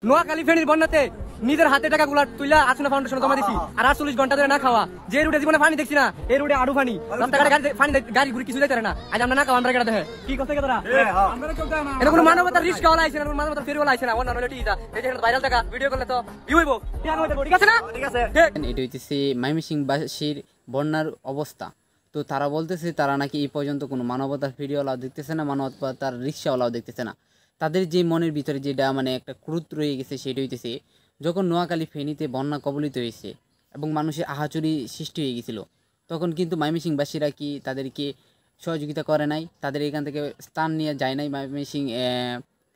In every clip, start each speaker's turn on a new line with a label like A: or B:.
A: নোয়াখালী ফেনীর বন্যাতে নিজের হাতে টাকা গুলা তুইলা আসনা ফাউন্ডেশন জমা দিছি আর 48 ঘন্টা ধরে না খাওয়া। যে রুটে জীবনে পানি দেখছি না এই রুটে আড়ু পানি রাস্তাঘাটে গাড়ি ঘুরে কিছু যাইতে না। আজ আমরা না খাওয়া আমরা কেটে দেখে কি কথা তোরা এটা কোনো মানবতার রিস্ক হওয়া আইছে না, মানবতার ফেরিওয়ালা আইছে না। অন্য হলে ঠিক আছে, এই যে ভাইরাল টাকা ভিডিও করলে তো ভিউ হইব, ঠিক আছে না? ঠিক আছে।
B: এটা হইতেছে ময়মনসিংহবাসীর বন্যার অবস্থা। তো তারা বলতেছে তারা নাকি এই পর্যন্ত কোনো মানবতার ফেরিওয়ালাও দেখতেছে না, মানবতার রিক্সাওয়ালাও দেখতেছে না। তাদের যে মনের ভিতরে যেটা মানে একটা ক্রোধ রয়ে গেছে সেটা হইতেছে যখন নোয়াখালী ফেনীতে বন্যা কবলিত হয়েছে এবং মানুষের আহাচুরি সৃষ্টি হয়ে গেছিল, তখন কিন্তু ময়মনসিংহবাসীরা কি তাদেরকে সহযোগিতা করে নাই, তাদের এখান থেকে স্থান নিয়ে যায় নাই ময়মনসিংহ,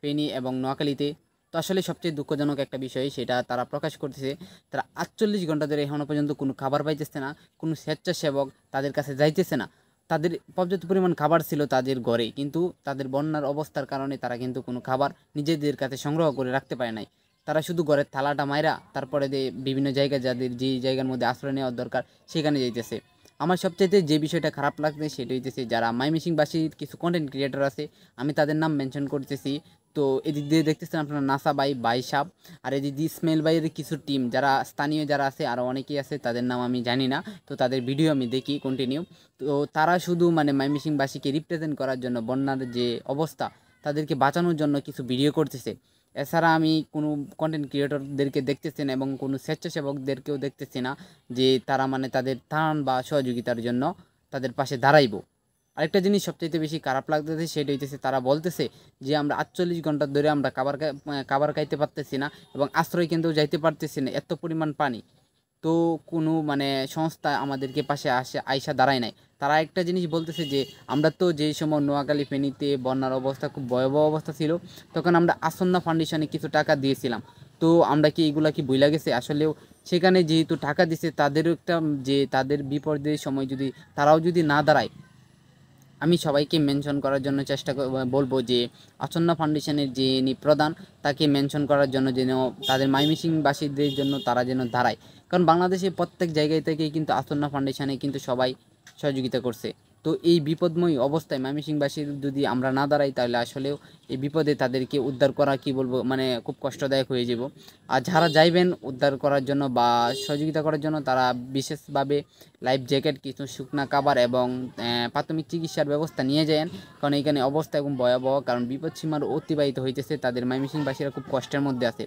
B: ফেনী এবং নোয়াখালীতে। তো আসলে সবচেয়ে দুঃখজনক একটা বিষয় সেটা তারা প্রকাশ করতেছে। তারা 48 ঘন্টা ধরে এখনও পর্যন্ত কোনো খাবার পাইতেছে না, কোনো স্বেচ্ছাসেবক তাদের কাছে যাইতেছে না। তাদের পর্যাপ্ত পরিমাণ খাবার ছিল তাদের ঘরে, কিন্তু তাদের বন্যার অবস্থার কারণে তারা কিন্তু কোনো খাবার নিজেদের কাছে সংগ্রহ করে রাখতে পারে নাই। তারা শুধু ঘরের থালাটা মাইরা তারপরে বিভিন্ন জায়গায় যাদের যে জায়গার মধ্যে আশ্রয় নেওয়ার দরকার সেখানে যাইতেছে। আমার সবচাইতে যে বিষয়টা খারাপ লাগছে সেটা হইতেছে যারা ময়মনসিংহবাসীর কিছু কন্টেন্ট ক্রিয়েটর আছে, আমি তাদের নাম মেনশন করতেছি। তো এদিক দিয়ে দেখতেছেন আপনারা নাসা বাই সাব, আর এদিক দিয়ে ইসমাইল ভাইয়ের কিছু টিম যারা স্থানীয় যারা আছে আরও অনেকেই আছে, তাদের নাম আমি জানি না, তো তাদের ভিডিও আমি দেখি কন্টিনিউ। তো তারা শুধু মানে ময়মনসিংহবাসীকে রিপ্রেজেন্ট করার জন্য, বন্যার যে অবস্থা তাদেরকে বাঁচানোর জন্য কিছু ভিডিও করতেছে। এছাড়া আমি কোনো কন্টেন্ট ক্রিয়েটরদেরকে দেখতেছি না এবং কোনো স্বেচ্ছাসেবকদেরকেও দেখতেছি না যে তারা মানে তাদের ত্রাণ বা সহযোগিতার জন্য তাদের পাশে দাঁড়াইব। আরেকটা জিনিস সবচাইতে বেশি খারাপ লাগতেছে সেটা হইতেছে তারা বলতেছে যে আমরা 48 ঘন্টা ধরে আমরা খাবার খাইতে পারতেছি না এবং আশ্রয় কেন্দ্রেও যাইতে পারতেছি না, এত পরিমাণ পানি। তো কোনো মানে সংস্থা আমাদেরকে পাশে আইসা দাঁড়ায় নাই। তারা একটা জিনিস বলতেছে যে আমরা তো যেই সময় নোয়াখালী ফেনীতে বন্যার অবস্থা খুব ভয়াবহ অবস্থা ছিল, তখন আমরা আসন্না ফাউন্ডেশনে কিছু টাকা দিয়েছিলাম। তো আমরা কি এগুলা কি ভুইলা গেছে? আসলেও সেখানে যেহেতু টাকা দিছে তাদেরও একটা যে তাদের বিপদের সময় যদি তারাও যদি না দাঁড়ায়, আমি সবাইকে মেনশন করার জন্য বলবো যে আসন্ন ফাউন্ডেশনের যিনি প্রধান তাকে মেনশন করার জন্য যেন তাদের ময়মনসিংহবাসীদের জন্য তারা যেন দাঁড়ায়। কারণ বাংলাদেশের প্রত্যেক জায়গায় থেকেই কিন্তু আসন্ন ফাউন্ডেশনে কিন্তু সবাই সহযোগিতা করছে। তো এই বিপদময় অবস্থায় ময়মনসিংহবাসীর যদি আমরা না দাঁড়াই তাহলে আসলেও এই বিপদে তাদেরকে উদ্ধার করা কি বলবো মানে খুব কষ্টদায়ক হয়ে যাব। আর যারা যাইবেন উদ্ধার করার জন্য বা সহযোগিতা করার জন্য তারা বিশেষভাবে লাইফ জ্যাকেট, কিছু শুকনা খাবার এবং প্রাথমিক চিকিৎসার ব্যবস্থা নিয়ে যান, কারণ এখানে অবস্থা এবং ভয়াবহ। কারণ বিপদসীমার অতিবাহিত হইতেছে, তাদের ময়মনসিংহবাসীরা খুব কষ্টের মধ্যে আছে,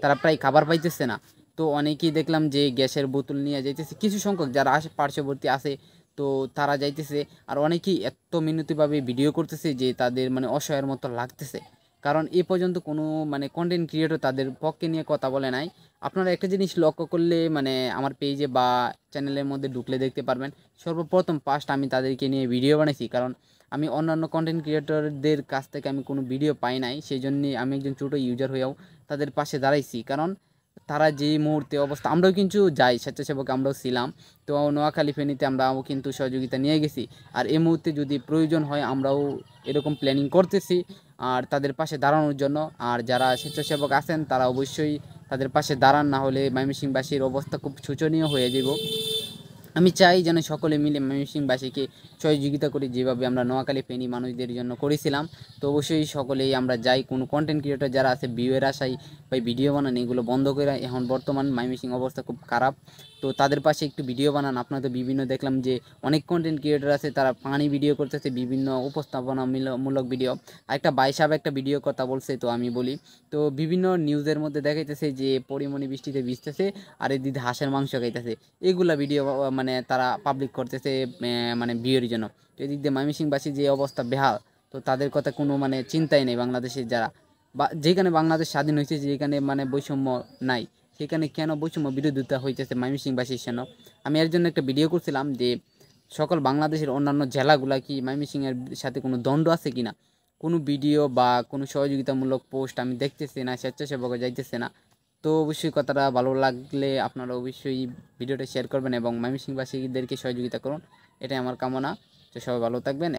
B: তারা প্রায় খাবার পাইতেছে না। তো অনেকেই দেখলাম যে গ্যাসের বোতল নিয়ে যাইতেছে, কিছু সংখ্যক যারা পার্শ্ববর্তী আছে তো তারা যাইতেছে। আর অনেকেই এত মিনতিভাবে ভিডিও করতেছে যে তাদের মানে অসহায়ের মতো লাগতেছে, কারণ এ পর্যন্ত কোনো মানে কন্টেন্ট ক্রিয়েটর তাদের পক্ষে নিয়ে কথা বলে নাই। আপনারা একটা জিনিস লক্ষ্য করলে মানে আমার পেজে বা চ্যানেলের মধ্যে ঢুকলে দেখতে পারবেন, সর্বপ্রথম ফার্স্ট আমি তাদেরকে নিয়ে ভিডিও বানাইছি। কারণ আমি অন্যান্য কন্টেন্ট ক্রিয়েটরদের কাছ থেকে আমি কোনো ভিডিও পাই নাই, সেই জন্যে আমি একজন ছোটো ইউজার হয়েও তাদের পাশে দাঁড়াইছি। কারণ তারা যে মুহূর্তে অবস্থা, আমরাও কিন্তু যাই স্বেচ্ছাসেবক, আমরাও ছিলাম। তো নোয়াখালী ফেনীতে আমরাও কিন্তু সহযোগিতা নিয়ে গেছি। আর এই মুহূর্তে যদি প্রয়োজন হয় আমরাও এরকম প্ল্যানিং করতেছি আর তাদের পাশে দাঁড়ানোর জন্য। আর যারা স্বেচ্ছাসেবক আছেন তারা অবশ্যই তাদের পাশে দাঁড়ান, না হলে ময়মনসিংহবাসীর অবস্থা খুব শোচনীয় হয়ে যাব। আমি চাই যেন সকলে মিলে ময়মনসিংহবাসীকে সহযোগিতা করি, যেভাবে আমরা নোয়াখালী ফেনী মানুষদের জন্য করেছিলাম। তো অবশ্যই সকলেই আমরা যাই, কোনো কন্টেন্ট ক্রিয়েটর যারা আছে ভিউয়ের আশায় বা ভিডিও বানান এগুলো বন্ধ করে, এখন বর্তমান ময়মনসিংহ অবস্থা খুব খারাপ, তো তাদের পাশে একটু ভিডিও বানান। আপনারা তো বিভিন্ন দেখলাম যে অনেক কন্টেন্ট ক্রিয়েটর আছে তারা পানি ভিডিও করতেছে, বিভিন্ন উপস্থাপনামূলক ভিডিও। আরেকটা বাইসাব একটা ভিডিও কথা বলছে, তো আমি বলি, তো বিভিন্ন নিউজের মধ্যে দেখাইতেছে যে পরিমণি বৃষ্টিতে ভিজতেছে আর এদিকে হাঁসের মাংস খাইতেছে, এগুলা ভিডিও মানে তারা পাবলিক করতেছে মানে ভিউয়ের জন্য। তো এদিক দিয়ে ময়মনসিংহবাসী যে অবস্থা বেহাল, তো তাদের কথা কোনো মানে চিন্তাই নেই। বাংলাদেশের যারা বা যেখানে বাংলাদেশ স্বাধীন হয়েছে, যেখানে মানে বৈষম্য নাই, সেখানে কেন বৈষম্য বিরোধিতা হইতেছে ময়মনসিংহবাসীর জন্য। আমি এর জন্য একটা ভিডিও করছিলাম যে সকল বাংলাদেশের অন্যান্য জেলাগুলা কি ময়মনসিংহের সাথে কোনো দ্বন্দ্ব আছে কিনা, কোনো ভিডিও বা কোনো সহযোগিতামূলক পোস্ট আমি দেখতেছি না, স্বেচ্ছাসেবক যাইতেছে না। তো অবশ্যই কথাটা ভালো লাগলে আপনারা অবশ্যই ভিডিওটা শেয়ার করবেন এবং ময়মনসিংহবাসীদেরকে সহযোগিতা করুন, এটাই আমার কামনা। তো সবাই ভালো থাকবেন।